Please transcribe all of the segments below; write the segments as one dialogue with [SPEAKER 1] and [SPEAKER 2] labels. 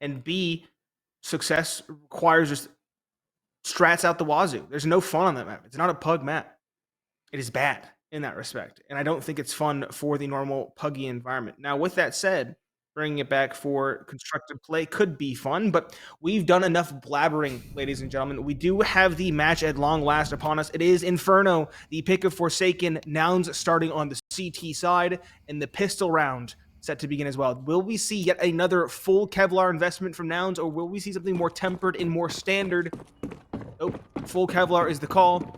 [SPEAKER 1] And B, success requires just strats out the wazoo. There's no fun on that map. It's not a pug map. It is bad in that respect. And I don't think it's fun for the normal puggy environment. Now, with that said, bringing it back for constructive play could be fun, but we've done enough blabbering, ladies and gentlemen. We do have the match at long last upon us. It is Inferno, the pick of Forsaken, Nouns starting on the CT side, and the pistol round set to begin as well. Will we see yet another full Kevlar investment from Nouns, or will we see something more tempered and more standard? Oh, full Kevlar is the call.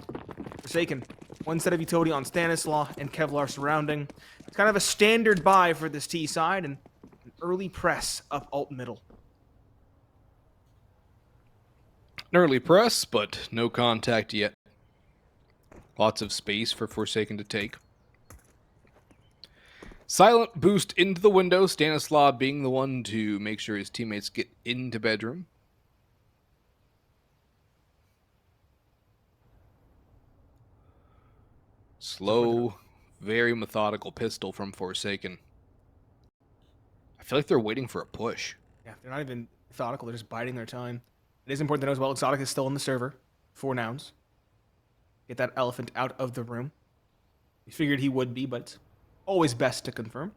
[SPEAKER 1] Forsaken, one set of utility on Stanislaw and Kevlar surrounding. It's kind of a standard buy for this T side, and an early press up alt middle.
[SPEAKER 2] An early press, but no contact yet. Lots of space for Forsaken to take. Silent boost into the window, Stanislaw being the one to make sure his teammates get into bedroom. Slow, very methodical pistol from Forsaken. I feel like they're waiting for a push.
[SPEAKER 1] Yeah, they're not even methodical. They're just biding their time. It is important to know as well, Exotic is still in the server for Nouns. Get that elephant out of the room. We figured he would be, but it's always best to confirm.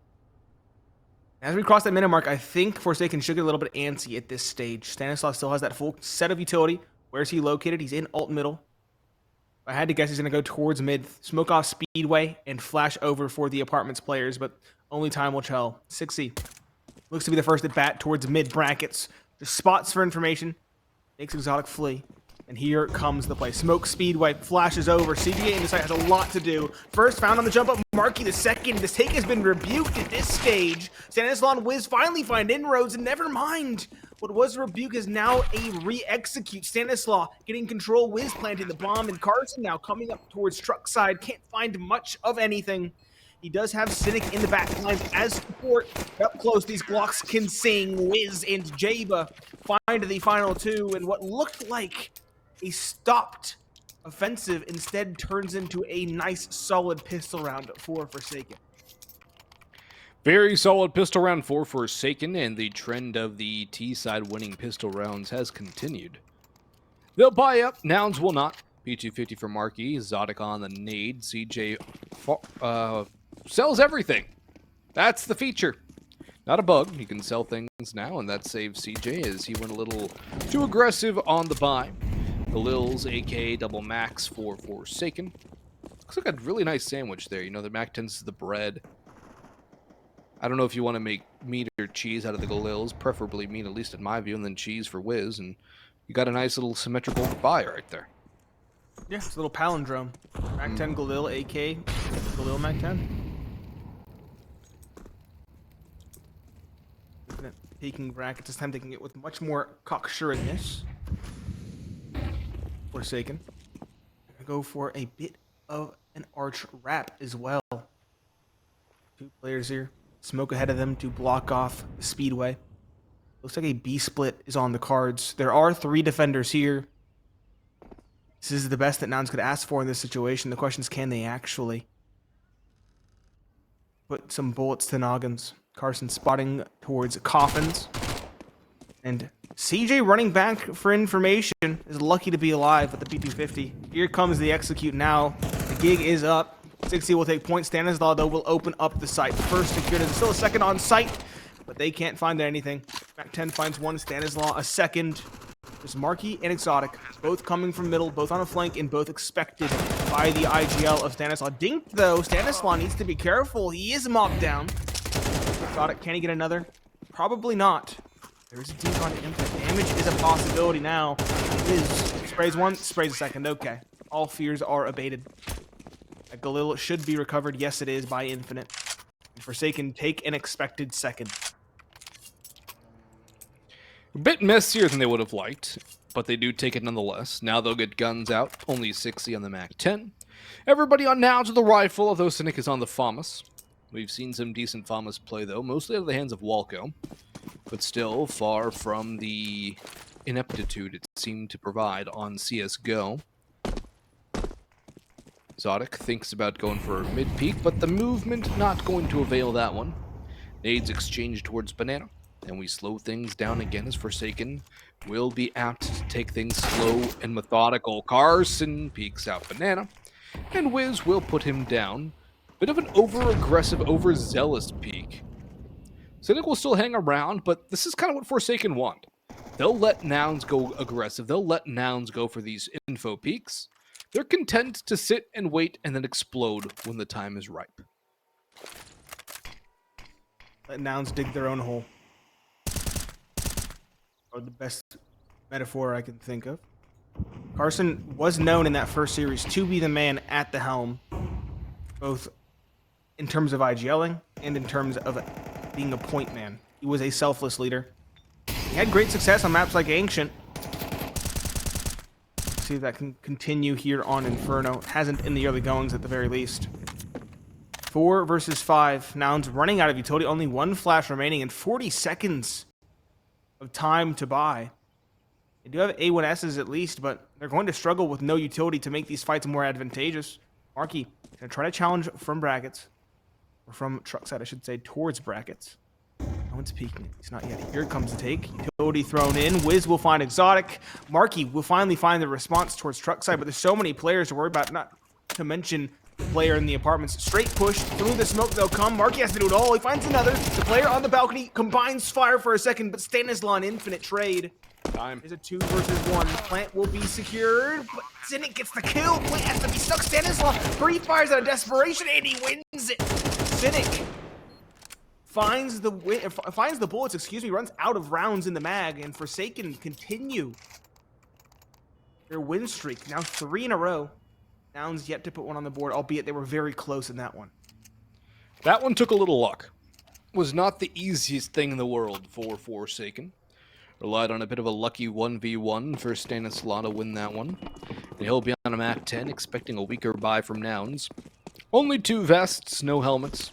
[SPEAKER 1] As we cross that minute mark, I think Forsaken should get a little bit antsy at this stage. Stanislav still has that full set of utility. Where's he located? He's in alt middle. I had to guess he's going to go towards mid, smoke off Speedway, and flash over for the apartments players, but only time will tell. Cxzi looks to be the first at bat towards mid brackets. Just spots for information. Makes Exotic flee. And here comes the play. Smoke Speedway flashes over. CGA in the site has a lot to do. First found on the jump up. Marky the second. This take has been rebuked at this stage. Stanislaw and Wiz finally find inroads, and never mind. What was a rebuke is now a re-execute. Stanislaw getting control. Wiz planting the bomb, and Carson now coming up towards truck side. Can't find much of anything. He does have Cynic in the back line as support. Up close, these Glocks can sing. Wiz and Jaba find the final two, and what looked like a stopped offensive instead turns into a nice, solid pistol round for Forsaken.
[SPEAKER 2] Very solid pistol round for Forsaken, and the trend of the T-side winning pistol rounds has continued. They'll buy up. Nouns will not. P250 for Marky. Zodic on the nade. CJ sells everything. That's the feature. Not a bug. He can sell things now, and that saves CJ as he went a little too aggressive on the buy. The Lils, AK, double max for Forsaken. Looks like a really nice sandwich there. You know, the Mac 10's the bread. I don't know if you want to make meat or cheese out of the Galils, preferably meat, at least in my view, and then cheese for Wiz, and you got a nice little symmetrical buy right there.
[SPEAKER 1] Yeah, it's a little palindrome. Mac 10 Galil, AK, Galil Mac 10. Peeking brackets, this time taking it with much more cocksureness. Forsaken. Gonna go for a bit of an arch wrap as well. Two players here. Smoke ahead of them to block off the Speedway. Looks like a B split is on the cards. There are 3 defenders here. This is the best that Nouns could ask for in this situation. The question is, can they actually put some bullets to noggins? Carson spotting towards coffins. And CJ running back for information is lucky to be alive with the P250. Here comes the execute now. The gig is up. Cxzi will take point. Stanislaw, though, will open up the site. First secured. There's still a second on site, but they can't find anything. Mac 10 finds one. Stanislaw a second. There's Marky and Exotic, both coming from middle, both on a flank, and both expected by the IGL of Stanislaw. Dinked, though. Stanislaw needs to be careful. He is mopped down. Exotic, can he get another? Probably not. There is a dink on Infinite. Damage is a possibility now. Wiz sprays one, sprays a second. Okay. All fears are abated. That Galil should be recovered. Yes, it is by Infinite. And Forsaken take an expected second.
[SPEAKER 2] A bit messier than they would have liked, but they do take it nonetheless. Now they'll get guns out. Only 60 on the Mac 10. Everybody on Nouns with a rifle, although Cynic is on the FAMAS. We've seen some decent FAMAS play, though, mostly out of the hands of Walco, but still far from the ineptitude it seemed to provide on CSGO. Zodic thinks about going for mid-peak, but the movement not going to avail that one. Nades exchanged towards Banana. and we slow things down again as Forsaken will be apt to take things slow and methodical. Carson peeks out Banana, and Wiz will put him down. Bit of an over-aggressive, overzealous peek. Cynic will still hang around, but this is kind of what Forsaken want. They'll let Nouns go aggressive. They'll let Nouns go for these info peaks. They're content to sit and wait and then explode when the time is ripe.
[SPEAKER 1] Let Nouns dig their own hole. Or the best metaphor I can think of. Carson was known in that first series to be the man at the helm, both in terms of IGLing and in terms of being a point man. He was a selfless leader. He had great success on maps like Ancient. Let's see if that can continue here on Inferno. It hasn't in the early goings at the very least. 4 versus 5. Nouns running out of utility. Only one flash remaining and 40 seconds of time to buy. They do have A1Ss at least, but they're going to struggle with no utility to make these fights more advantageous. Marky going to try to challenge from brackets. Or from truck side, I should say, towards brackets. No one's peeking. He's not yet. Here comes the take. Utility thrown in. Wiz will find Exotic. Marky will finally find the response towards truck side, but there's so many players to worry about, not to mention the player in the apartments. Straight push through the smoke. They'll come. Marky has to do it all. He finds another. The player on the balcony combines fire for a second, but Stanislaw, an infinite trade.
[SPEAKER 2] Time.
[SPEAKER 1] There's a 2 versus 1. Plant will be secured, but Cynic gets the kill. Plant has to be stuck. Stanislaw, 3 fires out of desperation, and he wins it. Cynic finds the bullets, runs out of rounds in the mag, and Forsaken continue their win streak. Now 3 in a row. Nouns yet to put one on the board, albeit they were very close in that one.
[SPEAKER 2] That one took a little luck. Was not the easiest thing in the world for Forsaken. Relied on a bit of a lucky 1v1 for Stanislaw to win that one. And he'll be on a map 10, expecting a weaker buy from Nouns. Only 2 vests, no helmets.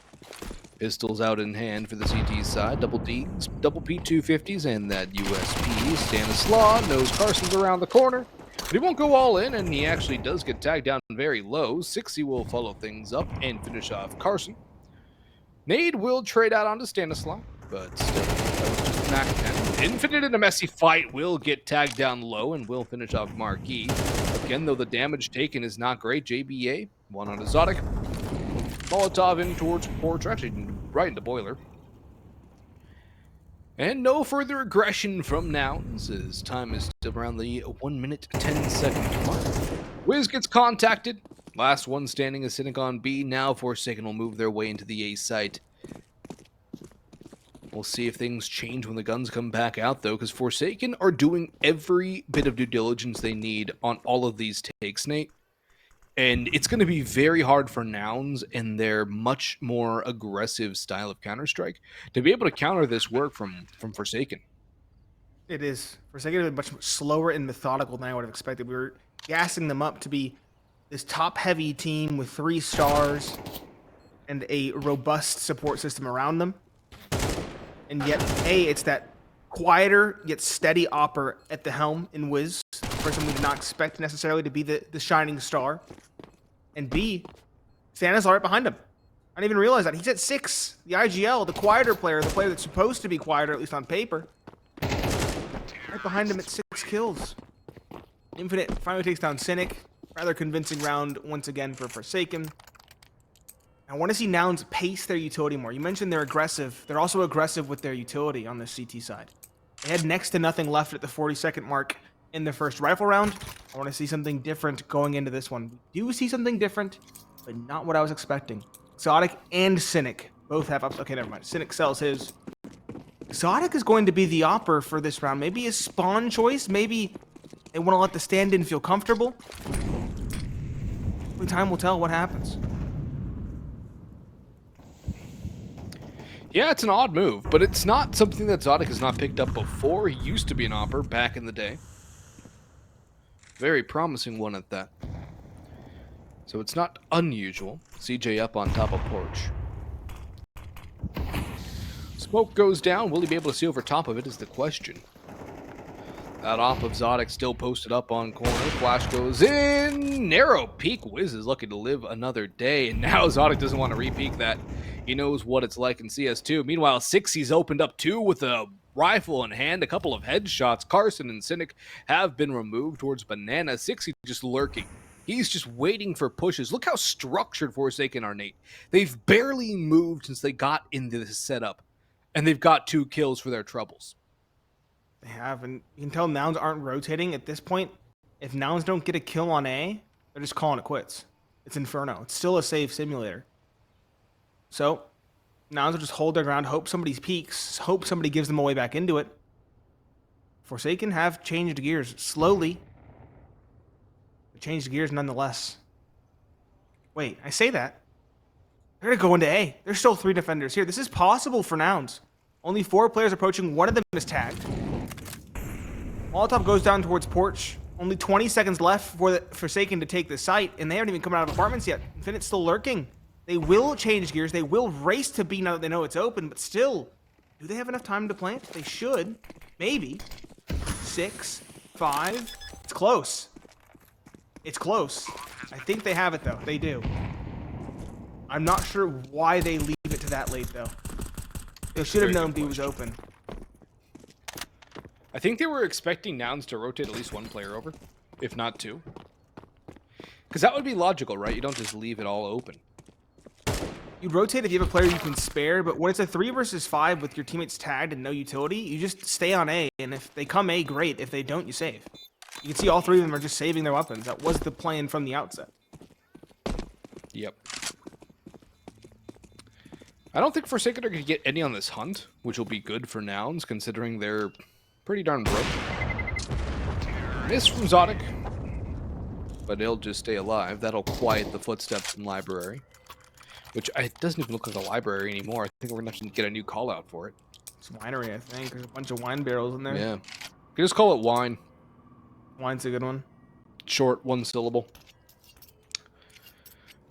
[SPEAKER 2] Pistols out in hand for the CT side. Double Ds, double P250s, and that USP. Stanislaw knows Carson's around the corner. But he won't go all in, and he actually does get tagged down very low. Cxzi will follow things up and finish off Carson. Nade will trade out onto Stanislaw, but still, that was just an act 10. Infinite in a messy fight will get tagged down low and will finish off Marquis. Again, though, the damage taken is not great. JBA, one on Exotic. Molotov in towards Porch, actually right into Boiler. And no further aggression from Nouns, as time is still around the 1 minute 10 second mark. Wiz gets contacted. Last one standing is Cynic on B. Now Forsaken will move their way into the A site. We'll see if things change when the guns come back out, though, because Forsaken are doing every bit of due diligence they need on all of these takes, Nate. And it's going to be very hard for Nouns and their much more aggressive style of Counter-Strike to be able to counter this work from Forsaken.
[SPEAKER 1] It is. Forsaken is much slower and methodical than I would have expected. We were gassing them up to be this top-heavy team with 3 stars and a robust support system around them. And yet, A, it's that quieter yet steady opper at the helm in Wiz. The person we did not expect necessarily to be the shining star. And B, Stanislaw right behind him. I didn't even realize that. He's at 6. The IGL, the quieter player, the player that's supposed to be quieter, at least on paper. Right behind him at 6 kills. Infinite finally takes down Cynic. Rather convincing round once again for Forsaken. I want to see Nouns pace their utility more. You mentioned they're aggressive. They're also aggressive with their utility on the CT side. They had next to nothing left at the 40-second mark in the first rifle round. I want to see something different going into this one. We do see something different, but not what I was expecting. Exotic and Cynic both have ups. Okay, never mind. Cynic sells his. Exotic is going to be the opper for this round. Maybe a spawn choice. Maybe they want to let the stand-in feel comfortable. Only time will tell what happens.
[SPEAKER 2] Yeah, it's an odd move, but it's not something that Exotic has not picked up before. He used to be an opper back in the day. Very promising one at that. So it's not unusual. CJ up on top of Porch. Smoke goes down. Will he be able to see over top of it is the question. That op of Exotic still posted up on corner. Flash goes in. Narrow peek. Wiz is lucky to live another day. And now Exotic doesn't want to re-peek that. He knows what it's like in CS2. Meanwhile, Cxzi's opened up 2 with a rifle in hand, a couple of headshots. Carson and Cynic have been removed towards Banana. Cxzi just lurking. He's just waiting for pushes. Look how structured Forsaken are, Nate. They've barely moved since they got into this setup, and they've got 2 kills for their troubles.
[SPEAKER 1] They have, and you can tell Nouns aren't rotating at this point. If Nouns don't get a kill on A, they're just calling it quits. It's Inferno. It's still a safe simulator. So, Nouns will just hold their ground, hope somebody peeks, hope somebody gives them a way back into it. Forsaken have changed gears slowly. But changed gears nonetheless. Wait, I say that. They're going to go into A. There's still 3 defenders here. This is possible for Nouns. Only 4 players approaching. One of them is tagged. Molotov goes down towards Porch. Only 20 seconds left for the Forsaken to take the site, and they haven't even come out of apartments yet. Infinite's still lurking. They will change gears. They will race to B now that they know it's open, but still, do they have enough time to plant? They should. Maybe. 6, 5. It's close. It's close. I think they have it, though. They do. I'm not sure why they leave it to that late, though. They should have known B was open.
[SPEAKER 2] I think they were expecting Nouns to rotate at least 1 player over, if not 2. Because that would be logical, right? You don't just leave it all open.
[SPEAKER 1] You rotate if you have a player you can spare, but when it's a 3 versus 5 with your teammates tagged and no utility, you just stay on A, and if they come A, great. If they don't, you save. You can see all 3 of them are just saving their weapons. That was the plan from the outset.
[SPEAKER 2] Yep. I don't think Forsaken are going to get any on this hunt, which will be good for Nouns, considering they're pretty darn broke. Miss from Zodic, but he'll just stay alive. That'll quiet the footsteps in library, which it doesn't even look like a library anymore. I think we're going to have to get a new call out for it.
[SPEAKER 1] It's winery, I think. There's a bunch of wine barrels in there.
[SPEAKER 2] Yeah. You can just call it wine.
[SPEAKER 1] Wine's a good one.
[SPEAKER 2] Short, 1 syllable.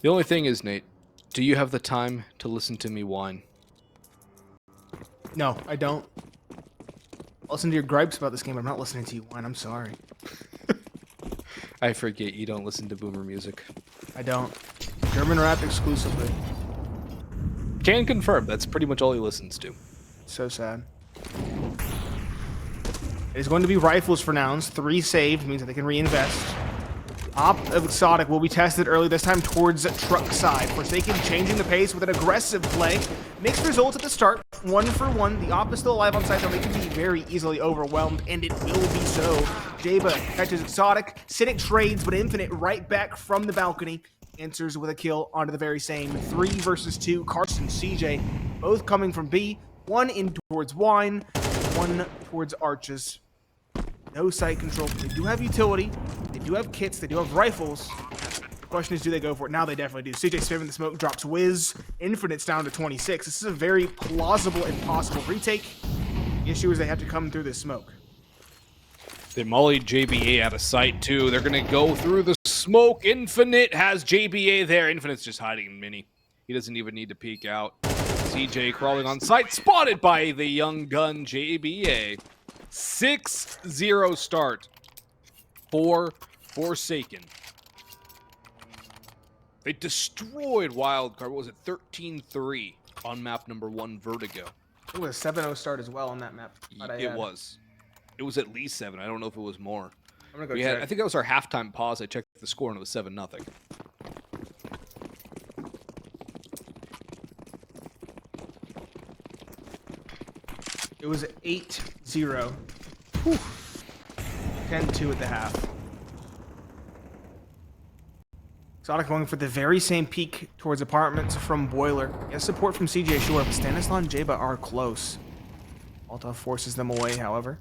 [SPEAKER 2] The only thing is, Nate, do you have the time to listen to me whine?
[SPEAKER 1] No, I don't. I'll listen to your gripes about this game, but I'm not listening to you whine. I'm sorry.
[SPEAKER 2] I forget you don't listen to boomer music.
[SPEAKER 1] I don't. German rap exclusively.
[SPEAKER 2] Can confirm, that's pretty much all he listens to.
[SPEAKER 1] So sad. It is going to be rifles for Nouns. 3 saved means that they can reinvest. Op of Exotic will be tested early, this time towards truck side. Forsaken changing the pace with an aggressive play. Mixed results at the start, 1 for 1. The Op is still alive on site, though they can be very easily overwhelmed, and it will be so. Jaba catches Exotic. Cynic trades, but Infinite right back from the balcony. Answers with a kill onto the very same 3 versus 2. Carson, CJ, both coming from B. 1 in towards Wine, 1 towards Arches. No sight control. They do have utility. They do have kits. They do have rifles. The question is, do they go for it? Now they definitely do. CJ spamming the smoke, drops Wiz. Infinite's down to 26. This is a very plausible and possible retake. The issue is they have to come through this smoke.
[SPEAKER 2] They mollied JBA out of sight, too. They're going to go through the smoke. Infinite has JBA there. Infinite's just hiding in mini. He doesn't even need to peek out. CJ crawling on site. Spotted by the young gun JBA. 6-0 start for Forsaken. They destroyed Wildcard. What was it? 13-3 on map number 1, Vertigo.
[SPEAKER 1] It was a 7-0 start as well on that map.
[SPEAKER 2] It was. It was at least 7. I don't know if it was more.
[SPEAKER 1] I'm gonna go check.
[SPEAKER 2] I think that was our halftime pause. I checked the score and it was 7-0.
[SPEAKER 1] It was 8-0. 10-2 at the half. Exotic going for the very same peak towards apartments from Boiler. Yes, support from CJ Shore, but Stanislaw and Jaba are close. Altov forces them away, however.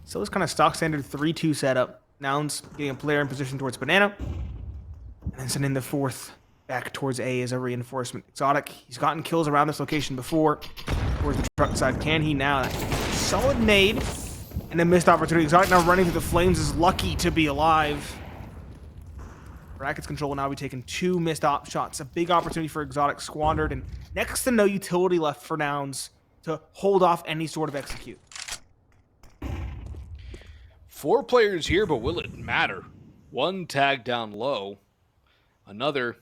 [SPEAKER 1] Still is kind of stock standard 3-2 setup. Nouns getting a player in position towards Banana. And then sending the 4th back towards A as a reinforcement. Exotic, he's gotten kills around this location before. Towards the truck side. Can he now? Solid nade. And a missed opportunity. Exotic now running through the flames is lucky to be alive. Brackets control will now be taking 2 missed op shots. A big opportunity for Exotic squandered. And next to no utility left for Nouns to hold off any sort of execute.
[SPEAKER 2] 4 players here, but will it matter? 1 tagged down low. Another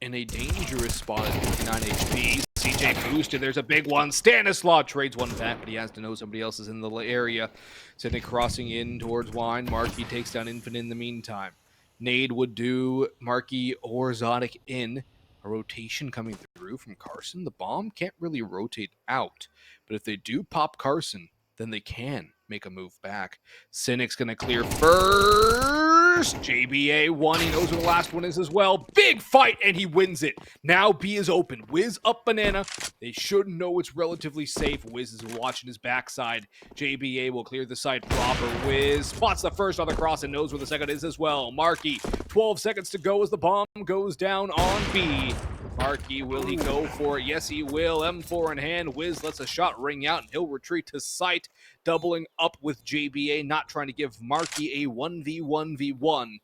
[SPEAKER 2] in a dangerous spot at 59 HP. CJ JJ boosted. There's a big one. Stanislaw trades one back, but he has to know somebody else is in the area. Cynic crossing in towards Wine. Marky takes down Infinite in the meantime. Nade would do Marky or Zodic in. A rotation coming through from Carson. The bomb can't really rotate out, but if they do pop Carson, then they can make a move back. Cynic's going to clear first. JBA won. He knows where the last one is as well. Big fight, and he wins it. Now B is open. Wiz up banana. They should know it's relatively safe. Wiz is watching his backside. JBA will clear the site proper. Wiz spots the first on the cross and knows where the second is as well. Marky, 12 seconds to go as the bomb goes down on B. Marky, will he go for it? Yes, he will. M4 in hand. Wiz lets a shot ring out, and he'll retreat to site, doubling up with JBA, not trying to give Marky a 1v1v1.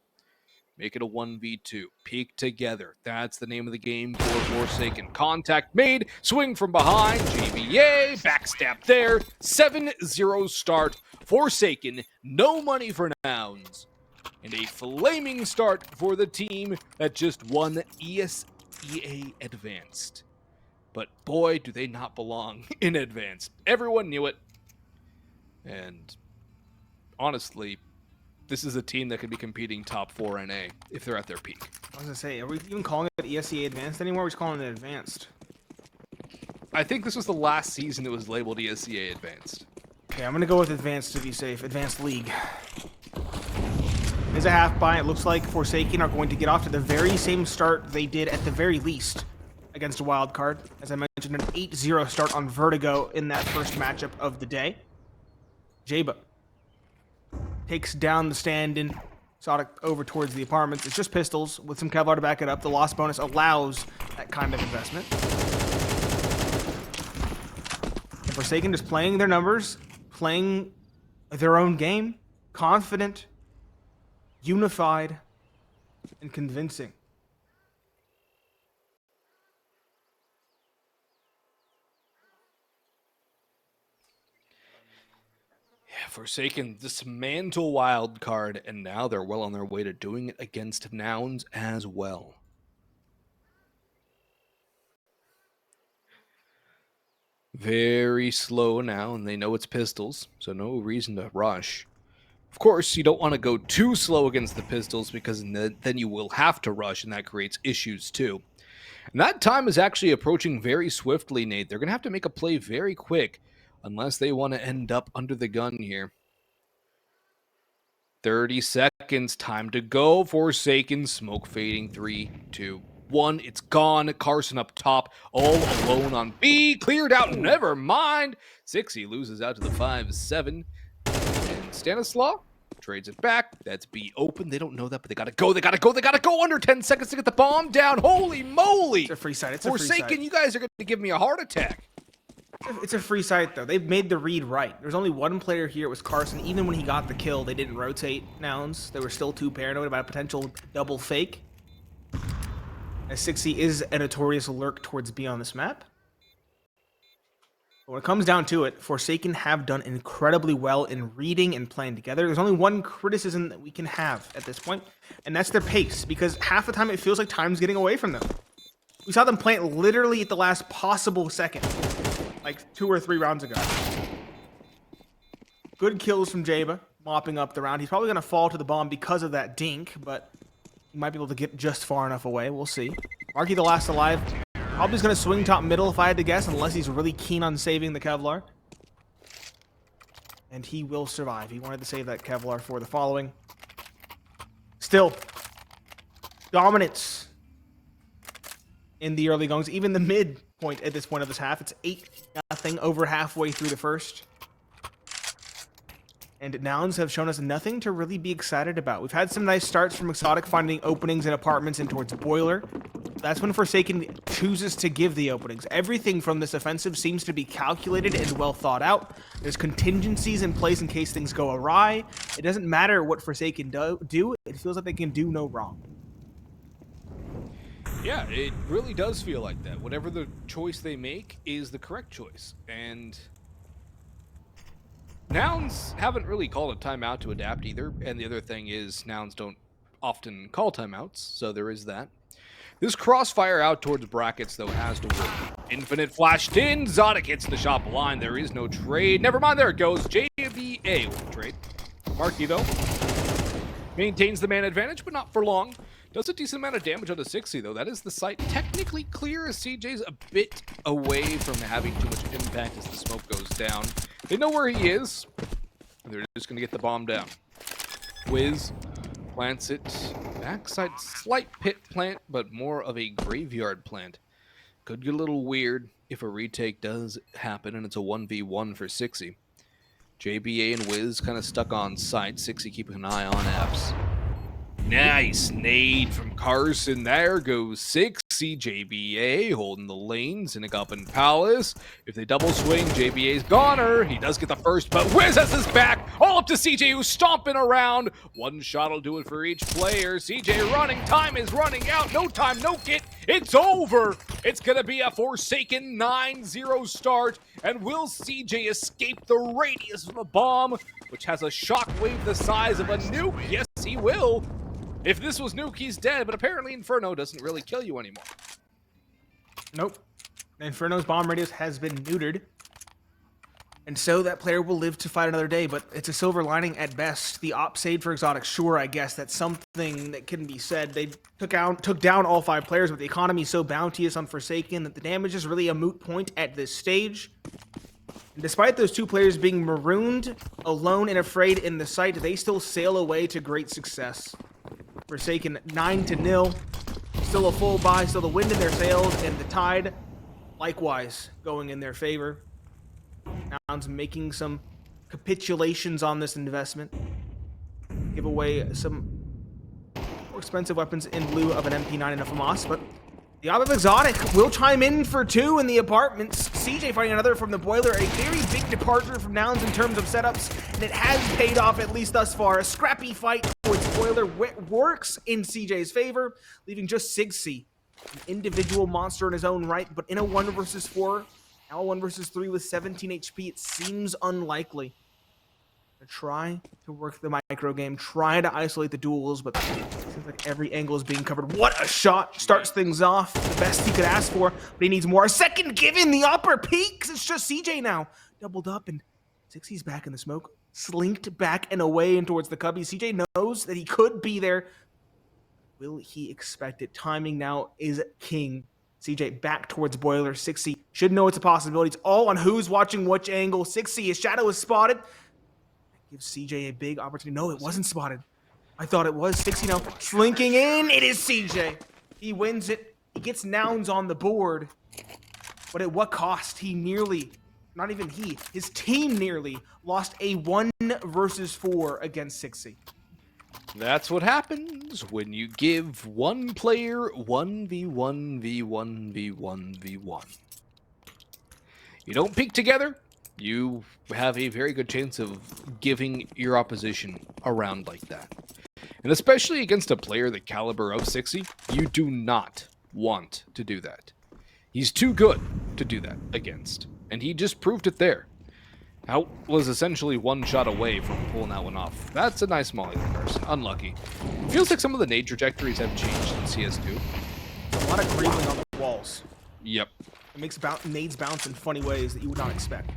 [SPEAKER 2] Make it a 1v2. Peek together. That's the name of the game for Forsaken. Contact made. Swing from behind. JBA. Backstab there. 7-0 start. Forsaken. No money for Nouns. And a flaming start for the team that just won EA Advanced. But boy, do they not belong in Advanced. Everyone knew it. And honestly, this is a team that could be competing top 4 NA if they're at their peak.
[SPEAKER 1] I was going to say, are we even calling it ESEA Advanced anymore? We're just calling it Advanced. I
[SPEAKER 2] think this was the last season that was labeled ESEA Advanced.
[SPEAKER 1] Okay, I'm going to go with Advanced to be safe. Advanced League. There's a half buy. It looks like Forsaken are going to get off to the very same start they did at the very least against a wild card. As I mentioned, an 8-0 start on Vertigo in that first matchup of the day. Jaba takes down the stand-in. Sodic over towards the apartments. It's just pistols with some Kevlar to back it up. The loss bonus allows that kind of investment. And Forsaken just playing their numbers, playing their own game, confident, unified, and convincing.
[SPEAKER 2] Yeah, Forsaken dismantle wild card, and now they're well on their way to doing it against Nouns as well. Very slow now, and they know it's pistols, so no reason to rush. Of course, you don't want to go too slow against the pistols because then you will have to rush, and that creates issues too. And that time is actually approaching very swiftly, Nate. They're going to have to make a play very quick unless they want to end up under the gun here. 30 seconds, time to go. Forsaken, smoke fading, 3, 2, 1. It's gone. Carson up top, all alone on B. Cleared out, never mind. Cxzi loses out to the 5-7. And Stanislaw trades it back. That's B open. They don't know that, but they gotta go. They gotta go. They gotta go. Under 10 seconds to get the bomb down. Holy moly!
[SPEAKER 1] It's a free site. It's
[SPEAKER 2] Forsaken,
[SPEAKER 1] a free site.
[SPEAKER 2] you guys are gonna give me a heart attack.
[SPEAKER 1] It's a free site, though. They've made the read right. There's only one player here. It was Carson. Even when he got the kill, they didn't rotate Nouns. They were still too paranoid about a potential double fake. As Cxzi is a notorious lurk towards B on this map. But when it comes down to it, Forsaken have done incredibly well in reading and playing together. There's only one criticism that we can have at this point, and that's their pace, because half the time it feels like time's getting away from them. We saw them plant literally at the last possible second, like 2 or 3 rounds ago. Good kills from Jaba, mopping up the round. He's probably going to fall to the bomb because of that dink, but he might be able to get just far enough away. We'll see. Marky the last alive. Probably just going to swing top middle if I had to guess, unless he's really keen on saving the Kevlar. And he will survive. He wanted to save that Kevlar for the following. Still, dominance in the early goings. Even the mid point at this point of this half. It's 8-0 over halfway through the first. And Nouns have shown us nothing to really be excited about. We've had some nice starts from Exotic finding openings in apartments and towards Boiler. That's when Forsaken chooses to give the openings. Everything from this offensive seems to be calculated and well thought out. There's contingencies in place in case things go awry. It doesn't matter what Forsaken do. It feels like they can do no wrong.
[SPEAKER 2] Yeah, it really does feel like that. Whatever the choice they make is the correct choice. And Nouns haven't really called a timeout to adapt either. And the other thing is Nouns don't often call timeouts, so there is that. This crossfire out towards brackets, though, has to work. Infinite flashed in. Zodic hits the shot line. There is no trade. Never mind, there it goes. JBA with the trade. Marky, though, maintains the man advantage, but not for long. Does a decent amount of damage on the Cxzi, though. That is the site technically clear, as CJ's a bit away from having too much impact as the smoke goes down. They know where he is. They're just going to get the bomb down. Wiz plants it. Backside, slight pit plant, but more of a graveyard plant. Could get a little weird if a retake does happen, and it's a 1v1 for Cxzi. JBA and Wiz kind of stuck on site. Cxzi keeping an eye on apps. Nice nade from Carson. There goes Cxzi. JBA holding the lanes. Cynic up in Palace. If they double swing, JBA's goner. He does get the first, but Wiz has his back. All up to CJ, who's stomping around. One shot will do it for each player. CJ running. Time is running out. No time, no kit. It's over. It's going to be a Forsaken 9-0 start. And will CJ escape the radius of the bomb, which has a shockwave the size of a nuke? Yes, he will. If this was Nuke, he's dead, but apparently Inferno doesn't really kill you anymore.
[SPEAKER 1] Nope. Inferno's bomb radius has been neutered. And so that player will live to fight another day, but it's a silver lining at best. The op save for Exotic, sure, I guess that's something that can be said. They took down all 5 players, but the economy is so bounteous on Forsaken that the damage is really a moot point at this stage. And despite those 2 players being marooned, alone, and afraid in the site, they still sail away to great success. Forsaken 9-0, still a full buy, still the wind in their sails, and the tide, likewise, going in their favor. Nouns making some capitulations on this investment. Give away some more expensive weapons in lieu of an MP9 and a FAMAS, but the Op of Exotic will chime in for 2 in the apartments. CJ fighting another from the boiler. A very big departure from Nouns in terms of setups, and it has paid off at least thus far. A scrappy fight towards boiler works in CJ's favor, leaving just Cxzi, an individual monster in his own right, but in a 1 versus 4, now a 1 versus 3 with 17 HP, it seems unlikely. Try to work the micro game, try to isolate the duels, but it seems like every angle is being covered. What a shot! Starts things off, the best he could ask for, but he needs more. A second given, the upper peaks. It's just CJ now, doubled up, and Cxzi's back in the smoke, slinked back and away and towards the cubby. CJ knows that he could be there. Will he expect it? Timing now is king. CJ back towards boiler. Cxzi should know it's a possibility. It's all on who's watching which angle. Cxzi, his shadow is spotted. Gives CJ a big opportunity. No, it wasn't spotted. I thought it was. Cxzi now slinking in. It is CJ. He wins it. He gets Nouns on the board. But at what cost? He nearly, not even he, his team nearly lost a 1 versus 4 against Cxzi.
[SPEAKER 2] That's what happens when you give one player 1v1v1v1v1. You don't peak together, you have a very good chance of giving your opposition a round like that. And especially against a player the caliber of Cxzi, you do not want to do that. He's too good to do that against, and he just proved it there. Out was essentially 1 shot away from pulling that one off. That's a nice molly there, Carson. Unlucky. It feels like some of the nade trajectories have changed in CS2.
[SPEAKER 1] A lot of greebling on the walls.
[SPEAKER 2] Yep.
[SPEAKER 1] It makes nades bounce in funny ways that you would not expect.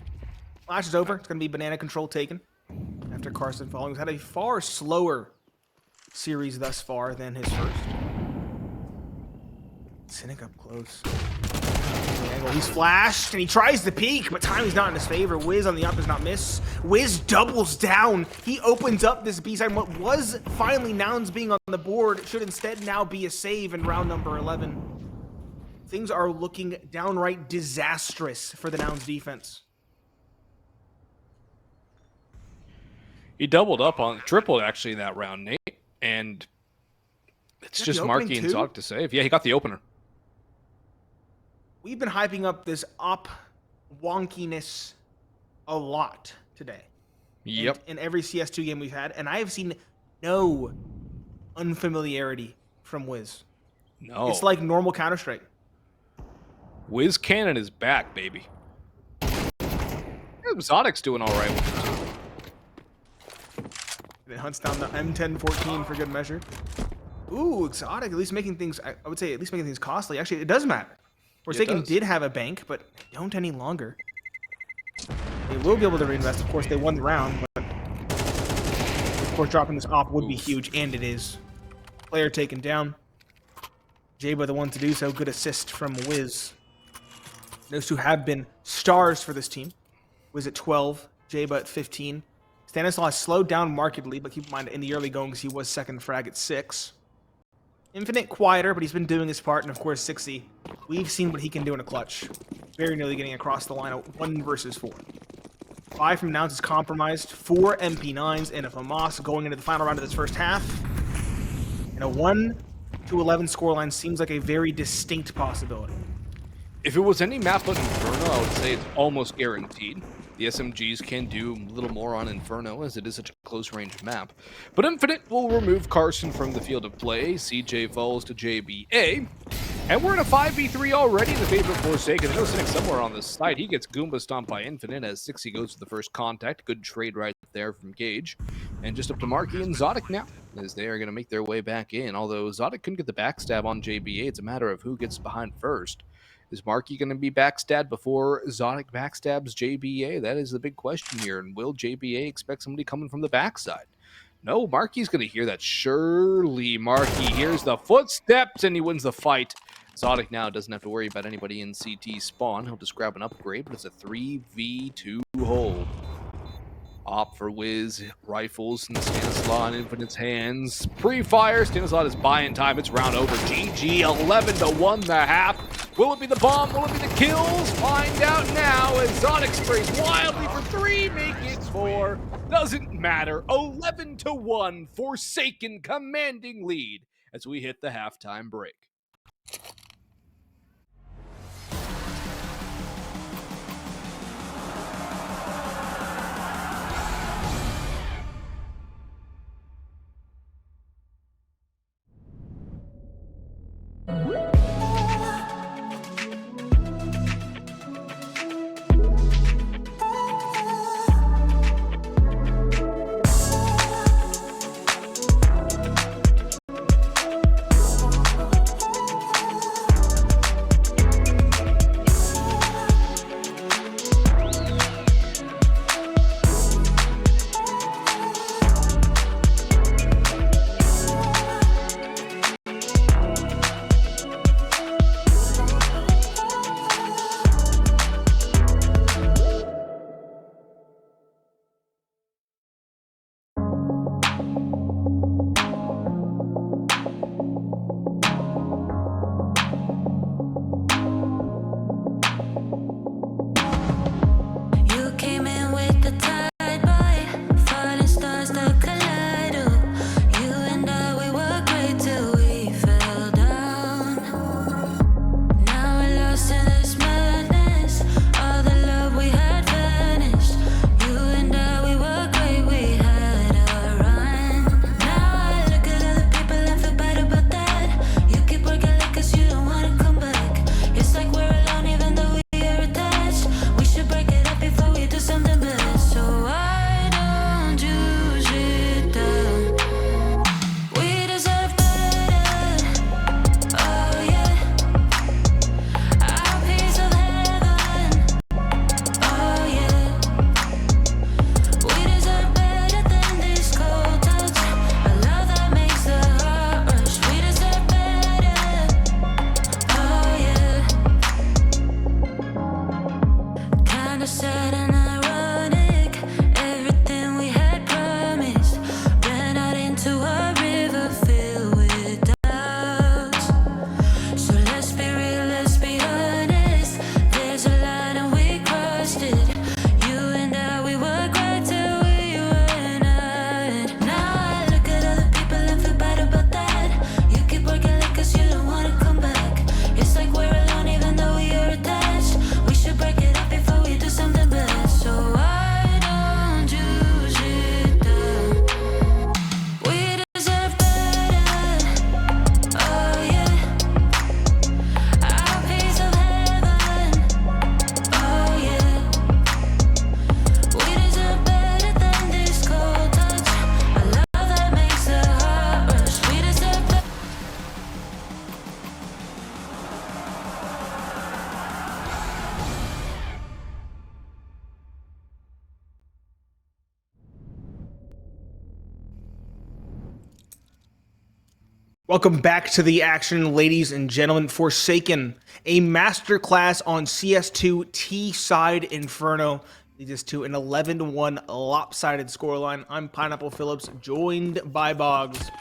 [SPEAKER 1] Flash is over. It's going to be banana control taken after Carson falling. He's had a far slower series thus far than his first. Cynic up close. He's flashed, and he tries to peek, but timing's not in his favor. Wiz on the up does not miss. Wiz doubles down. He opens up this B-side. What was finally Nouns being on the board should instead now be a save in round number 11. Things are looking downright disastrous for the Nouns defense.
[SPEAKER 2] He doubled up on, tripled actually in that round, Nate, and it's just Marky and Zog to save. Yeah, he got the opener.
[SPEAKER 1] We've been hyping up this op wonkiness a lot today.
[SPEAKER 2] Yep.
[SPEAKER 1] In every CS2 game we've had, and I have seen no unfamiliarity from Wiz.
[SPEAKER 2] No.
[SPEAKER 1] It's like normal Counter-Strike.
[SPEAKER 2] Wiz Cannon is back, baby. Exotic's doing all right with it, too.
[SPEAKER 1] It hunts down the M1014 for good measure. Ooh, Exotic, at least making things, I would say, at least making things costly. Actually, it does matter. Forsaken did have a bank, but don't any longer. They will be able to reinvest. Of course, they won the round, but of course, dropping this op would be huge, and it is. Player taken down. Jaba the one to do so. Good assist from Wiz. Those two have been stars for this team. Wiz at 12, Jaba at 15. Stanislaw slowed down markedly, but keep in mind, in the early goings, he was second frag at 6. Infinite quieter, but he's been doing his part, and of course, Cxzi, we've seen what he can do in a clutch. Very nearly getting across the line at 1 versus 4. 5 from Nouns is compromised, 4 MP9s, and a FAMAS going into the final round of this first half. And a 1-11 scoreline seems like a very distinct possibility.
[SPEAKER 2] If it was any map but Inferno, I would say it's almost guaranteed. The SMGs can do a little more on Inferno, as it is such a close-range map. But Infinite will remove Carson from the field of play. CJ falls to JBA. And we're in a 5v3 already in the favor of Forsaken. They're sitting somewhere on this side. He gets Goomba stomped by Infinite as Cxzi goes to the first contact. Good trade right there from Gage. And just up to Marky and Zotic now, as they are going to make their way back in. Although Zotic couldn't get the backstab on JBA, it's a matter of who gets behind first. Is Marky going to be backstabbed before Zotic backstabs JBA? That is the big question here. And will JBA expect somebody coming from the backside? No, Marky's going to hear that. Surely Marky hears the footsteps and he wins the fight. Zotic now doesn't have to worry about anybody in CT spawn. He'll just grab an upgrade, but it's a 3v2 hold. Op for Wiz, rifles, and Stanislaw in Infinite's hands. Pre-fire, Stanislaw is buying time. It's round over. GG, 11-1 the half. Will it be the bomb? Will it be the kills? Find out now as Zotic sprays wildly for 3, make it 4. Doesn't matter. 11-1, Forsaken commanding lead as we hit the halftime break.
[SPEAKER 1] Welcome back to the action, ladies and gentlemen. Forsaken, a masterclass on CS2 T-side Inferno leads us to an 11-1 lopsided scoreline. I'm Pineapple Phillips, joined by Boggs.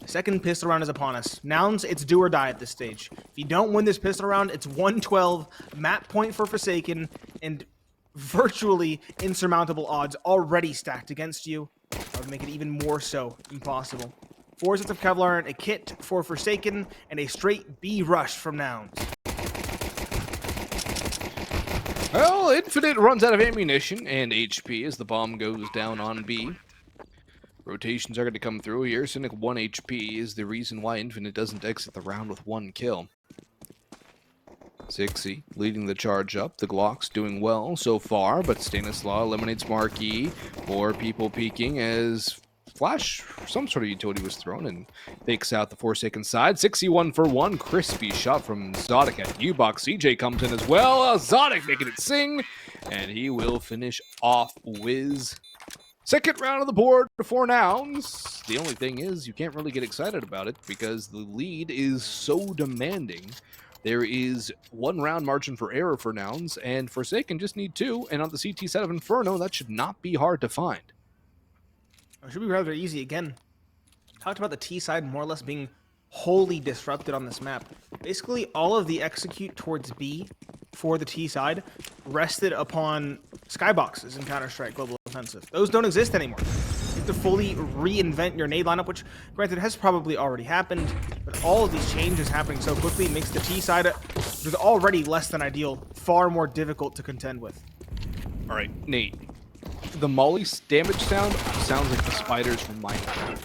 [SPEAKER 1] The second pistol round is upon us. Nouns, it's do or die at this stage. If you don't win this pistol round, it's 112, map point for Forsaken, and virtually insurmountable odds already stacked against you. That would make it even more so impossible. 4 sets of Kevlar, a kit for Forsaken, and a straight B rush from Nouns.
[SPEAKER 2] Well, Infinite runs out of ammunition and HP as the bomb goes down on B. Rotations are going to come through here. Cynic 1 HP is the reason why Infinite doesn't exit the round with 1 kill. Cxzi leading the charge up. The Glock's doing well so far, but Stanislaw eliminates Marquis. 4 people peeking as Flash, some sort of utility was thrown and fakes out the Forsaken side. Cxzi 1 for 1. Crispy shot from Zodic at U-Box. CJ comes in as well. Zodic making it sing, and he will finish off Wiz. Second round of the board for Nouns. The only thing is you can't really get excited about it because the lead is so demanding. There is 1 round margin for error for Nouns, and Forsaken just need 2, and on the CT side of Inferno, that should not be hard to find.
[SPEAKER 1] It should be rather easy. Again, talked about the T side more or less being wholly disrupted on this map. Basically, all of the execute towards B for the T side rested upon skyboxes in Counter-Strike Global Offensive. Those don't exist anymore. You have to fully reinvent your nade lineup, which, granted, has probably already happened, but all of these changes happening so quickly makes the T side, which is already less than ideal, far more difficult to contend with.
[SPEAKER 2] All right, Nate. The Molly damage sounds like the spiders from Minecraft.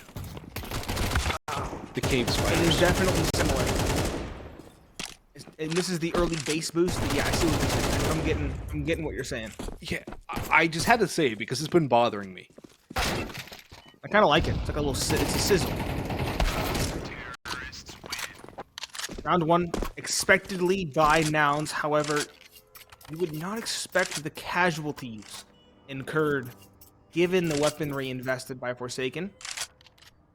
[SPEAKER 2] The cave
[SPEAKER 1] It
[SPEAKER 2] spiders.
[SPEAKER 1] is definitely similar. And this is the early base boost. Yeah, I see what you're saying. I'm getting what you're saying.
[SPEAKER 2] Yeah, I just had to say it because it's been bothering me.
[SPEAKER 1] I kind of like it. It's like a little, it's a sizzle. Round 1, expectedly by Nouns. However, you would not expect the casualties incurred given the weaponry invested by Forsaken.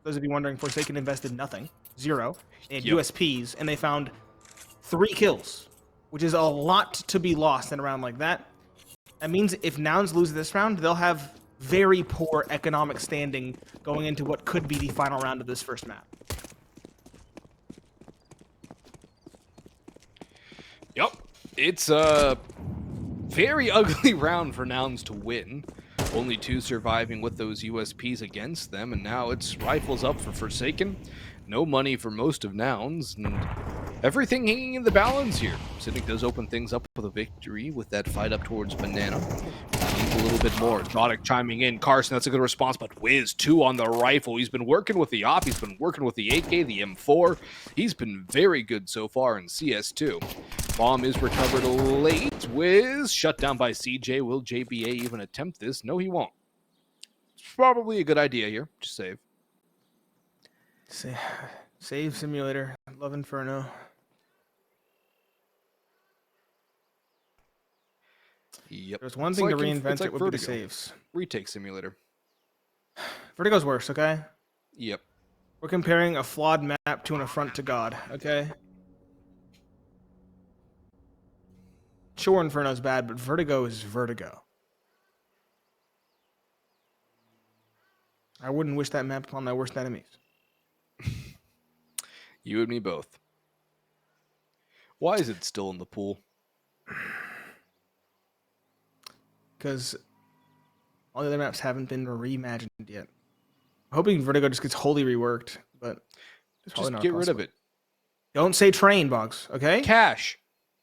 [SPEAKER 1] Those of you wondering, Forsaken invested nothing. 0. They had USPs, and they found 3 kills, which is a lot to be lost in a round like that. That means if Nouns lose this round, they'll have very poor economic standing going into what could be the final round of this first map.
[SPEAKER 2] Yep. It's a very ugly round for Nouns to win. Only 2 surviving with those USPs against them, and now it's rifles up for Forsaken. No money for most of Nouns, and everything hanging in the balance here. Cynic does open things up with a victory with that fight up towards Banana. Needs a little bit more. Zodic chiming in. Carson, that's a good response, but Wiz, 2 on the rifle. He's been working with the op. He's been working with the AK, the M4. He's been very good so far in CS2. Bomb is recovered late. Wiz shut down by CJ. Will JBA even attempt this? No, he won't. It's probably a good idea here. Just save.
[SPEAKER 1] Save simulator. Love Inferno.
[SPEAKER 2] Yep.
[SPEAKER 1] There's one thing to reinvent, it would be the saves.
[SPEAKER 2] Retake simulator.
[SPEAKER 1] Vertigo's worse, okay?
[SPEAKER 2] Yep.
[SPEAKER 1] We're comparing a flawed map to an affront to God, okay? Sure, Inferno's bad, but Vertigo is Vertigo. I wouldn't wish that map upon my worst enemies.
[SPEAKER 2] You and me both. Why is it still in the pool?
[SPEAKER 1] Because all the other maps haven't been reimagined yet. I'm hoping Vertigo just gets wholly reworked, but
[SPEAKER 2] just get rid of it.
[SPEAKER 1] Don't say train, Boggs, okay?
[SPEAKER 2] Cash.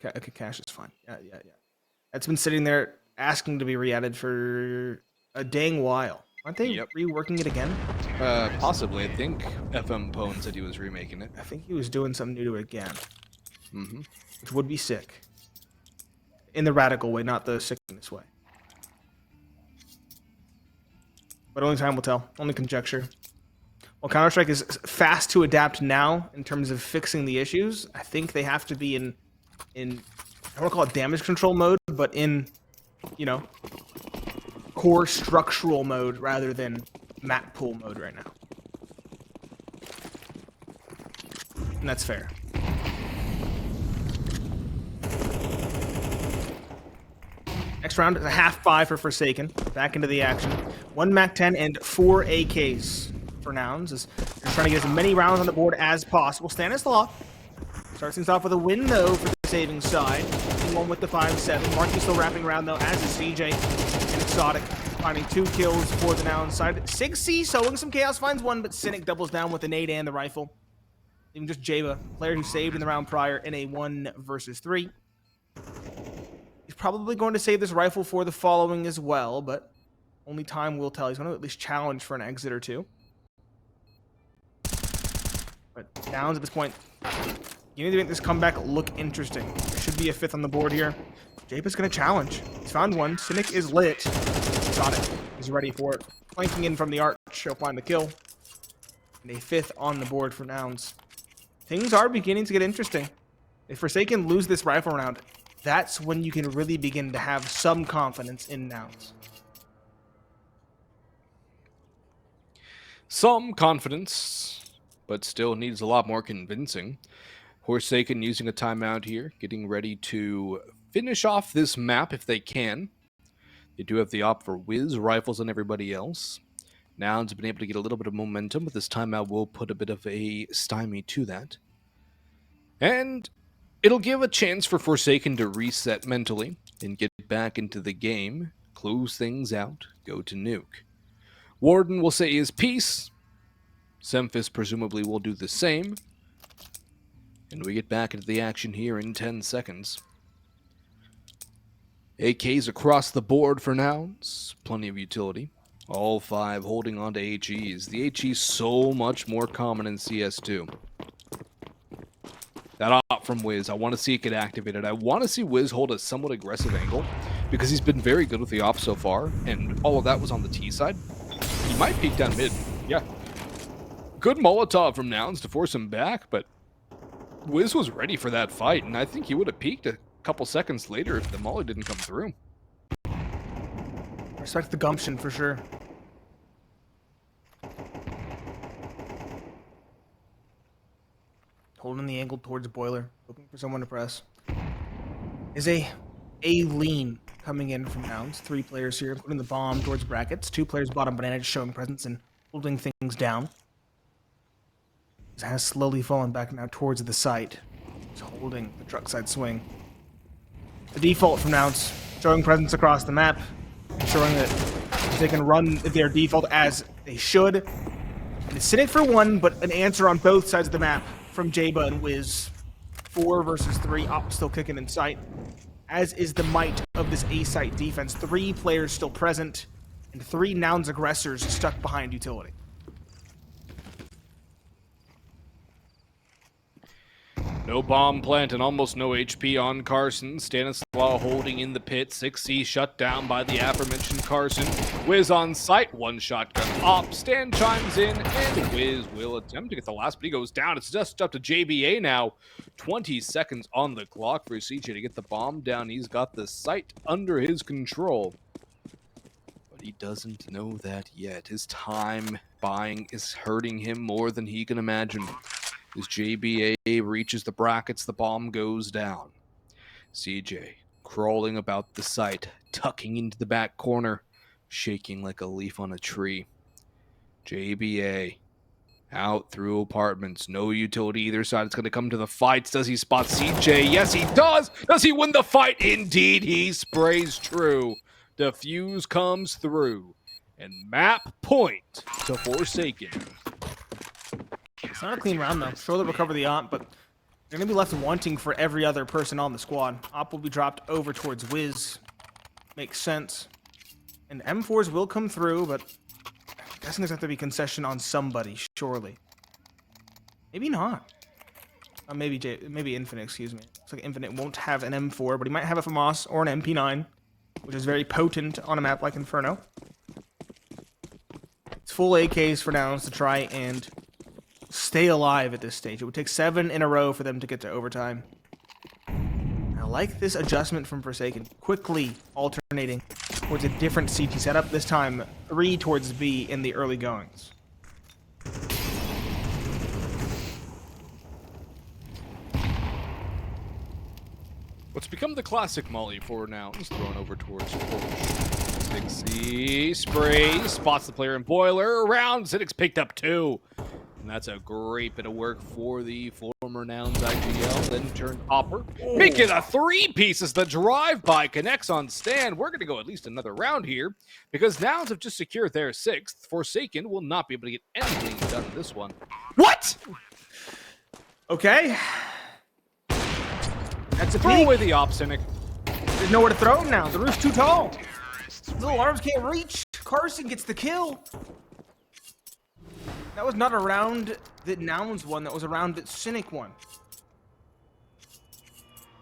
[SPEAKER 1] Okay, cash is fine. Yeah. That's been sitting there asking to be re-added for a dang while. Aren't they reworking it again?
[SPEAKER 2] Possibly. I think FM Pone said he was remaking it.
[SPEAKER 1] I think he was doing something new to it again.
[SPEAKER 2] Mm-hmm.
[SPEAKER 1] Which would be sick. In the radical way, not the sickness way. But only time will tell. Only conjecture. While Counter-Strike is fast to adapt now in terms of fixing the issues, I think they have to be in I don't want to call it damage control mode, but in, you know, core structural mode rather than map pool mode right now. And that's fair. Next round is a half buy for Forsaken. Back into the action. 1 MAC-10 and 4 AKs for Nouns. As they're trying to get as many rounds on the board as possible. Stanislaw starts things off with a win, though, for the saving side. One with the 5-7. Marky still wrapping around, though, as is CJ and Exotic. Finding 2 kills for the Nouns side. Cxzi sowing some chaos, finds 1, but Cynic doubles down with the nade and the rifle. Even just Java, player who saved in the round prior in a 1 versus 3. He's probably going to save this rifle for the following as well, but only time will tell. He's going to at least challenge for an exit or 2. But Nouns at this point, you need to make this comeback look interesting. There should be a 5th on the board here. Japa's going to challenge. He's found 1. Cynic is lit. Got it. He's ready for it. Flanking in from the arch. He'll find the kill. And a 5th on the board for Nouns. Things are beginning to get interesting. If Forsaken lose this rifle round, that's when you can really begin to have some confidence in Nouns.
[SPEAKER 2] Some confidence, but still needs a lot more convincing. Forsaken using a timeout here, getting ready to finish off this map if they can. They do have the op for Wiz, rifles, and everybody else. Nouns have been able to get a little bit of momentum, but this timeout will put a bit of a stymie to that. And it'll give a chance for Forsaken to reset mentally and get back into the game, close things out, go to nuke. Warden will say his piece. Semphis presumably will do the same. And we get back into the action here in 10 seconds. AKs across the board for Nouns. Plenty of utility. All 5 holding on to HEs. The HE so much more common in CS2. That op from Wiz, I want to see it get activated. I want to see Wiz hold a somewhat aggressive angle because he's been very good with the op so far, and all of that was on the T side. He might peek down mid. Yeah. Good Molotov from Nouns to force him back, but Wiz was ready for that fight, and I think he would have peeked a couple seconds later if the molly didn't come through.
[SPEAKER 1] Respect the gumption for sure. Holding the angle towards Boiler, looking for someone to press. Is a lean coming in from Nouns. 3 players here, including the bomb towards brackets. 2 players bottom banana, just showing presence and holding things down. It has slowly fallen back now towards the site. He's holding the truck side swing. The default from Nouns, showing presence across the map, ensuring that they can run their default as they should. And it's Cynic for 1, but an answer on both sides of the map from Jaba and Wiz. 4 versus 3, op still kicking in sight. As is the might of this A-site defense. 3 players still present, and 3 Nouns aggressors stuck behind utility.
[SPEAKER 2] No bomb plant and almost no HP on Carson. Stanislaw holding in the pit. Cxzi shut down by the aforementioned Carson. Wiz on site. 1 shotgun op. Stan chimes in, and Wiz will attempt to get the last, but he goes down. It's just up to JBA now. 20 seconds on the clock for CJ to get the bomb down. He's got the site under his control. But he doesn't know that yet. His time buying is hurting him more than he can imagine. As JBA reaches the brackets, the bomb goes down. CJ crawling about the site, tucking into the back corner, shaking like a leaf on a tree. JBA out through apartments. No utility either side. It's going to come to the fights. Does he spot CJ? Yes, he does. Does he win the fight? Indeed, he sprays true. Defuse comes through. And map point to Forsaken.
[SPEAKER 1] It's not a clean round, though. Sure, they'll recover the op, but they're going to be left wanting for every other person on the squad. Op will be dropped over towards Wiz. Makes sense. And M4s will come through, but I'm guessing there's going to have to be concession on somebody, surely. Maybe not. Maybe Infinite, excuse me. Looks like Infinite won't have an M4, but he might have a FAMAS or an MP9, which is very potent on a map like Inferno. It's full AKs for Nouns to try and stay alive at this stage. It would take 7 in a row for them to get to overtime. I like this adjustment from Forsaken. Quickly alternating towards a different CT setup. This time, 3 towards B in the early goings.
[SPEAKER 2] What's become the classic molly for Nouns, thrown over towards Torch. Cxzi sprays, spots the player in boiler, around, Zinix picked up 2. And that's a great bit of work for the former Nouns IGL. Then turn Hopper. Make it a 3-piece as the drive-by connects on Stan. We're going to go at least another round here because Nouns have just secured their 6th. Forsaken will not be able to get anything done in this one.
[SPEAKER 1] What? Okay. That's a
[SPEAKER 2] Throw
[SPEAKER 1] peek.
[SPEAKER 2] away the op, Cynic.
[SPEAKER 1] There's nowhere to throw him now. The roof's too tall. Little arms can't reach. Carson gets the kill. That was not a round that Nouns won. That was a round that Cynic won.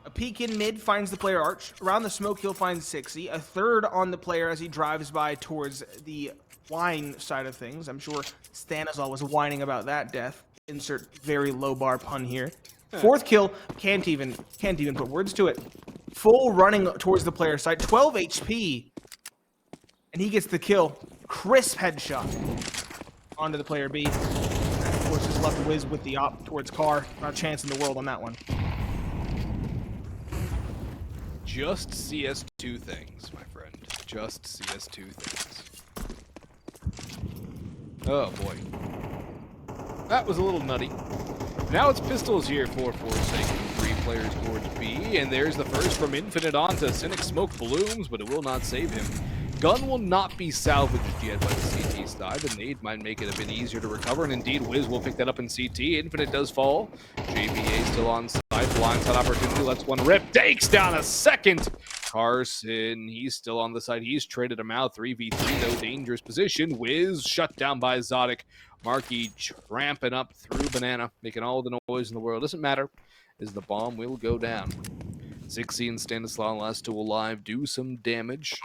[SPEAKER 1] A peek in mid finds the player Arch. Around the smoke, he'll find Cxzi. A third on the player as he drives by towards the wine side of things. I'm sure Stanislaw was whining about that death. Insert very low bar pun here. 4th kill, can't even put words to it. Full running towards the player side, 12 HP, and he gets the kill. Crisp headshot onto the player B. Of course, just left Wiz with the op towards Car. Not a chance in the world on that one.
[SPEAKER 2] Just CS2 things, my friend. Just CS2 things. Oh boy. That was a little nutty. Now it's pistols here for Forsaken. 3 players towards B, and there's the first from Infinite onto Cynic. Smoke blooms, but it will not save him. Gun will not be salvaged yet by the CT side. The nade might make it a bit easier to recover, and indeed Wiz will pick that up in CT. Infinite does fall. JBA still on side. Blindside opportunity, lets one rip. Takes down a second. Carson, he's still on the side. He's traded him out. 3v3, though, dangerous position. Wiz shut down by Zodic. Marky tramping up through Banana, making all the noise in the world. Doesn't matter, as the bomb will go down. Cxzi and Stanislaw, last 2 alive, do some damage.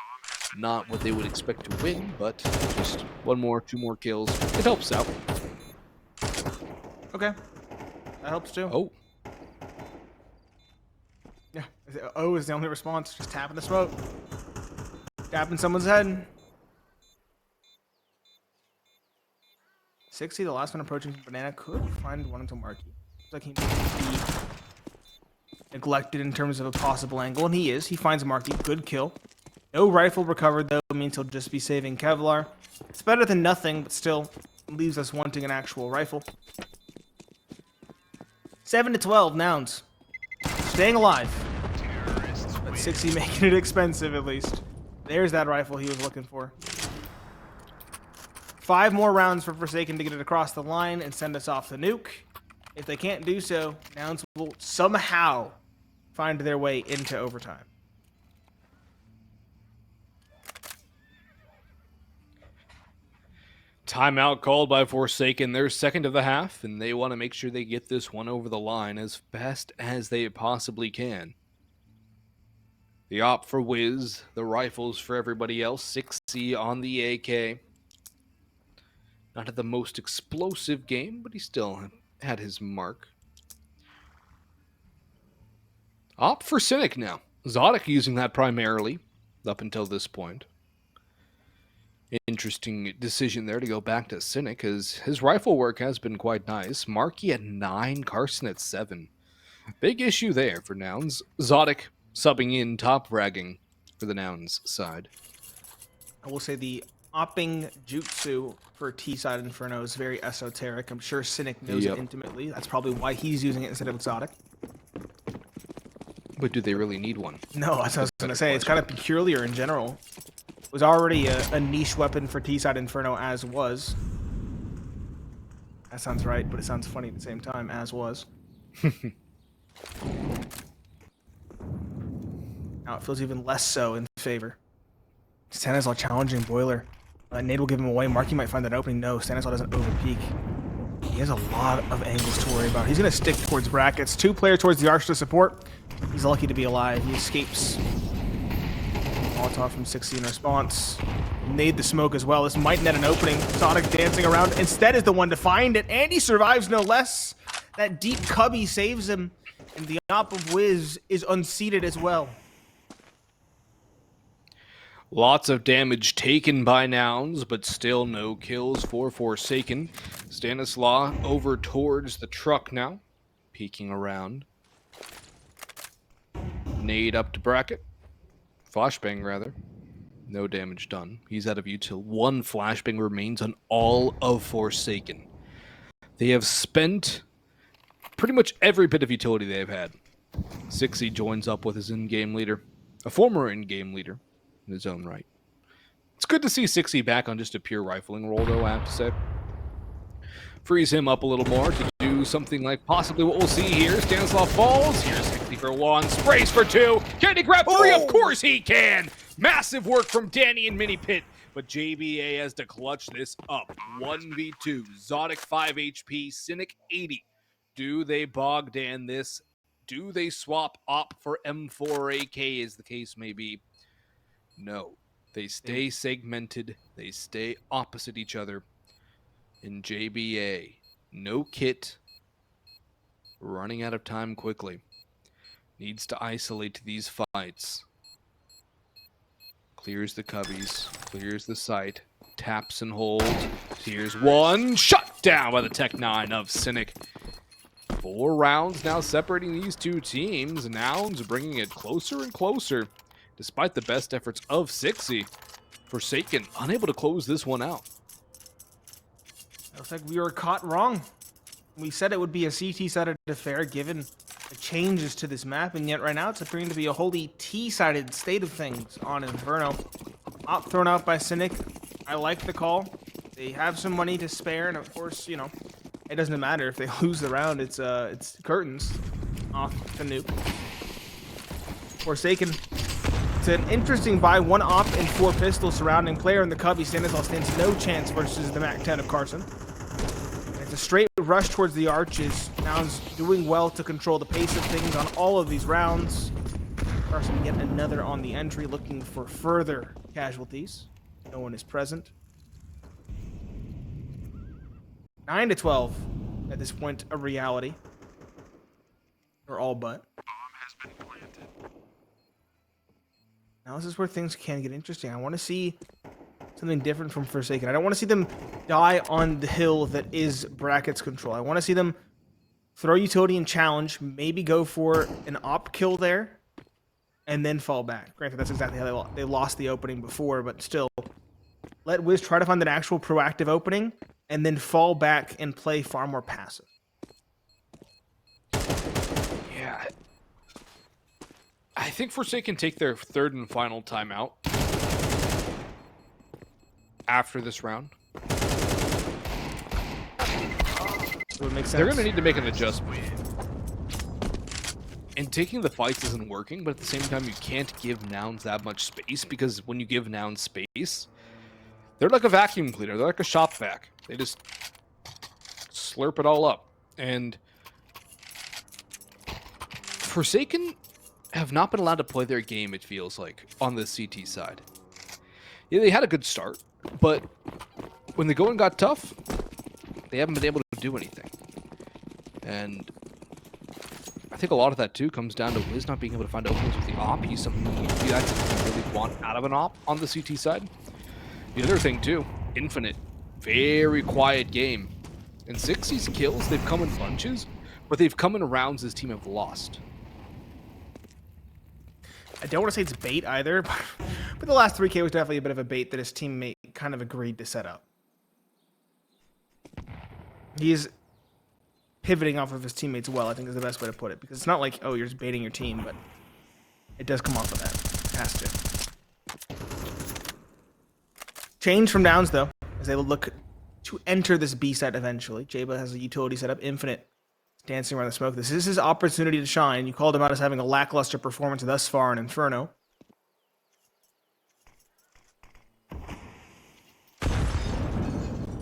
[SPEAKER 2] Not what they would expect to win, but just 1 more, 2 more kills. It helps out.
[SPEAKER 1] Okay. That helps too.
[SPEAKER 2] Oh.
[SPEAKER 1] Yeah. Oh is the only response. Just tapping the smoke. Tapping someone's head. Cxzi, the last one approaching from Banana, could find one into Marky. Looks like he may be neglected in terms of a possible angle, and he is. He finds Marky. Good kill. No rifle recovered, though, means he'll just be saving Kevlar. It's better than nothing, but still leaves us wanting an actual rifle. 7-12, Nouns. Staying alive. But Cxzi making it expensive, at least. There's that rifle he was looking for. 5 more rounds for Forsaken to get it across the line and send us off the nuke. If they can't do so, Nouns will somehow find their way into overtime.
[SPEAKER 2] Timeout called by Forsaken. They're 2nd of the half, and they want to make sure they get this one over the line as fast as they possibly can. The op for Wiz, the rifles for everybody else. Cxzi on the AK. Not at the most explosive game, but he still had his mark. Op for Cynic now. Zodic using that primarily up until this point. Interesting decision there to go back to Cynic, as his rifle work has been quite nice. Marky at 9, Carson at 7. Big issue there for Nouns. Zodic subbing in, top fragging for the Nouns side.
[SPEAKER 1] I will say the opping jutsu for T-side Inferno is very esoteric. I'm sure Cynic knows it intimately. That's probably why he's using it instead of Exotic.
[SPEAKER 2] But do they really need one?
[SPEAKER 1] No, that's what I was going to say. It's kind of peculiar in general. It was already a niche weapon for T-side Inferno, as was. That sounds right, but it sounds funny at the same time, as was. Now it feels even less so in favor. Stanislaw challenging Boiler. Nade will give him away. Marky might find that opening. No, Stanislaw doesn't overpeak. He has a lot of angles to worry about. He's going to stick towards brackets. 2 players towards the arch to support. He's lucky to be alive. He escapes. Molotov from Cxzi in response. Nade the smoke as well. This might net an opening. Sonic dancing around. Instead is the one to find it. And he survives no less. That deep cubby saves him. And the op of Wiz is unseated as well.
[SPEAKER 2] Lots of damage taken by Nouns, but still no kills for Forsaken. Stanislaw over towards the truck now, peeking around. Nade up to bracket. Flashbang, rather. No damage done. He's out of util. One flashbang remains on all of Forsaken. They have spent pretty much every bit of utility they have had. Cxzi joins up with his in-game leader, a former in-game leader in his own right. It's good to see Cxzi back on just a pure rifling role, though, I have to say. Frees him up a little more to do something like possibly what we'll see here. Stanislav falls. Here's Cxzi for one. Sprays for two. Can he grab three? Of course he can. Massive work from Danny and Mini Pit. But JBA has to clutch this up. 1v2. Zodic 5 HP. Cynic 80. Do they Bogdan this? Do they swap op for M4 AK, as the case may be? No. They stay segmented. They stay opposite each other. In JBA, no kit, running out of time quickly, needs to isolate these fights. Clears the cubbies, clears the site, taps and holds. Here's one, shut down by the Tech 9 of Cynic. 4 rounds now separating these two teams. Nouns bringing it closer and closer, despite the best efforts of Cxzi. Forsaken, unable to close this one out.
[SPEAKER 1] Looks like we were caught wrong. We said it would be a CT-sided affair given the changes to this map, and yet right now it's appearing to be a wholly T-sided state of things on Inferno. Op thrown out by Cynic. I like the call. They have some money to spare, and of course, you know, it doesn't matter if they lose the round. It's curtains off the nuke. Forsaken. It's an interesting buy. 1 op and 4 pistols surrounding player in the Cubby. Stanislav stands no chance versus the Mac 10 of Carson. It's a straight rush towards the arches. Nouns doing well to control the pace of things on all of these rounds. Carson yet another on the entry, looking for further casualties. No one is present. 9-12 at this point, a reality. Or all but. Now this is where things can get interesting. I want to see something different from Forsaken. I don't want to see them die on the hill that is Bracket's control. I want to see them throw utility and challenge, maybe go for an op kill there, and then fall back. Granted, that's exactly how they lost the opening before, but still. Let Wiz try to find an actual proactive opening, and then fall back and play far more passive.
[SPEAKER 2] Yeah. I think Forsaken take their third and final timeout after this round.
[SPEAKER 1] Would make sense.
[SPEAKER 2] They're going to need to make an adjustment. And taking the fights isn't working, but at the same time, you can't give Nouns that much space, because when you give Nouns space, they're like a vacuum cleaner. They're like a shop vac. They just slurp it all up. And Forsaken have not been allowed to play their game, it feels like, on the CT side. Yeah, they had a good start, but when the going got tough, they haven't been able to do anything. And I think a lot of that, too, comes down to Wiz not being able to find openings with the op. He's something you really want out of an op on the CT side. The other thing, too, Infinite. Very quiet game. And Cxzi's kills, they've come in bunches, but they've come in rounds his team have lost.
[SPEAKER 1] I don't want to say it's bait either, but the last 3K was definitely a bit of a bait that his teammate kind of agreed to set up. He's pivoting off of his teammates well, I think is the best way to put it, because it's not like, oh, you're just baiting your team, but it does come off of that. It has to. Change from Nouns, though, as they look to enter this B site eventually. Jaba has a utility set up. Infinite dancing around the smoke. This is his opportunity to shine. You called him out as having a lackluster performance thus far in Inferno.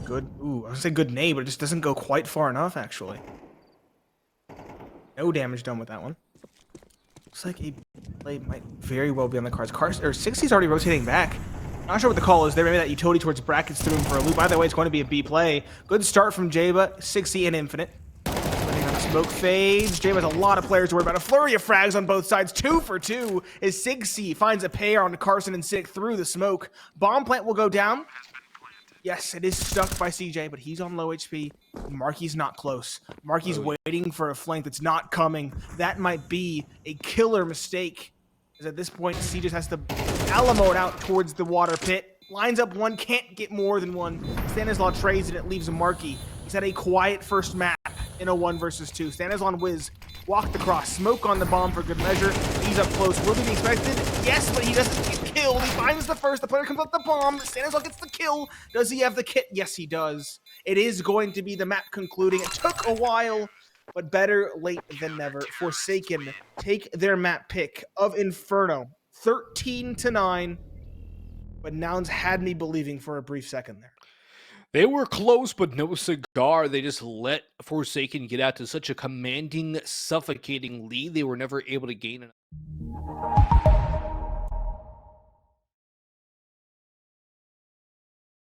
[SPEAKER 1] Good. Ooh, I was going to say good nade, but it just doesn't go quite far enough, actually. No damage done with that one. Looks like a play might very well be on the cards. Cxzi's already rotating back. Not sure what the call is there. Maybe that utility towards brackets threw him for a loop. By the way, it's going to be a B play. Good start from Jaba, Cxzi and Infinite. Smoke fades. Jaba has a lot of players to worry about. A flurry of frags on both sides. 2 for 2 as Cxzi finds a pair on Carson and Cynic through the smoke. Bomb plant will go down. Yes, it is stuck by CJ, but he's on low HP. Marky's not close. Marky's waiting for a flank that's not coming. That might be a killer mistake. Because at this point, C just has to Alamo it out towards the water pit. Lines up one, can't get more than one. Stanislaw trades and it leaves Marky. He's had a quiet first map in a 1 versus 2. Stanislaw and Wiz walked across. Smoke on the bomb for good measure. He's up close. Will he be expected? Yes, but he doesn't get killed. He finds the first. The player comes up the bomb. Stanislaw gets the kill. Does he have the kit? Yes, he does. It is going to be the map concluding. It took a while, but better late than never. Forsaken take their map pick of Inferno. 13-9. But Nouns had me believing for a brief second there.
[SPEAKER 2] They were close, but no cigar. They just let Forsaken get out to such a commanding, suffocating lead. They were never able to gain it.